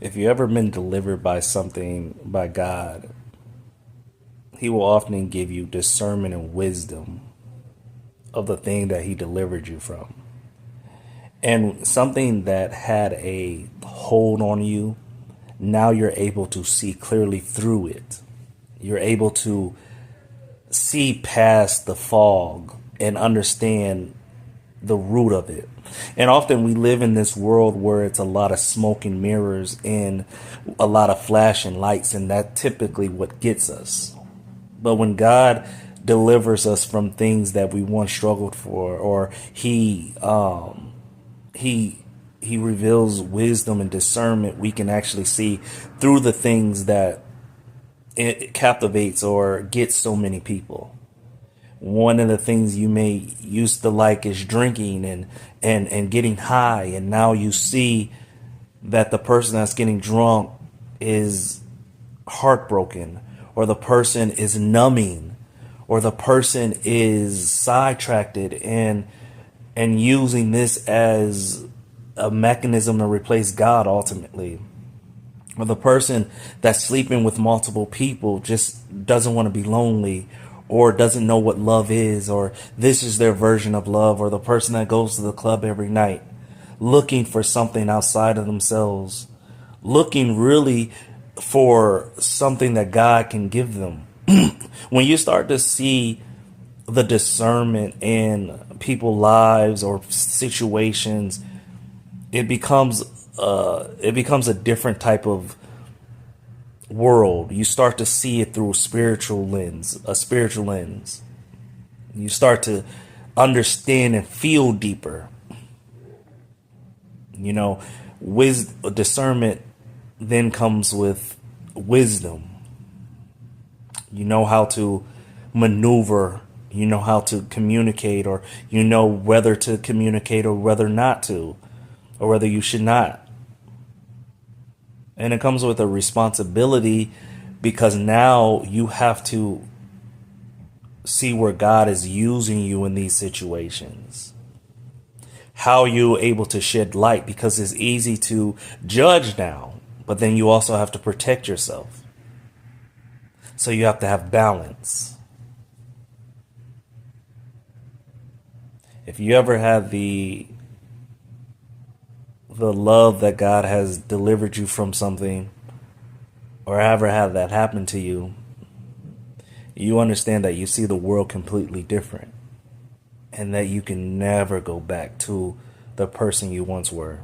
If you ever been delivered by something by God, He will often give you discernment and wisdom of the thing that He delivered you from. And something that had a hold on you, now you're able to see clearly through it. You're able to see past the fog and understand the root of it. And often we live in this world where it's a lot of smoke and mirrors and a lot of flashing lights, and that typically what gets us. But when God delivers us from things that we once struggled for, or he he reveals wisdom and discernment, we can actually see through the things that it captivates or gets so many people. One of the things you may used to like is drinking and getting high, and now you see that the person that's getting drunk is heartbroken, or the person is numbing, or the person is sidetracked and using this as a mechanism to replace God ultimately. Or the person that's sleeping with multiple people just doesn't want to be lonely, or doesn't know what love is, or this is their version of love. Or the person that goes to the club every night looking for something outside of themselves, looking really for something that God can give them. When you start to see the discernment in people's lives or situations, it becomes a different type of world. You start to see it through a spiritual lens. You start to understand and feel deeper. Discernment then comes with wisdom. You know how to maneuver, you know how to communicate, or you know whether to communicate or whether not to, or whether you should not. And it comes with a responsibility, because now you have to see where God is using you in these situations. How you're able to shed light, because it's easy to judge now, but then you also have to protect yourself. So you have to have balance. If you ever had the love that God has delivered you from something, or ever had that happen to you, you understand that you see the world completely different, and that you can never go back to the person you once were.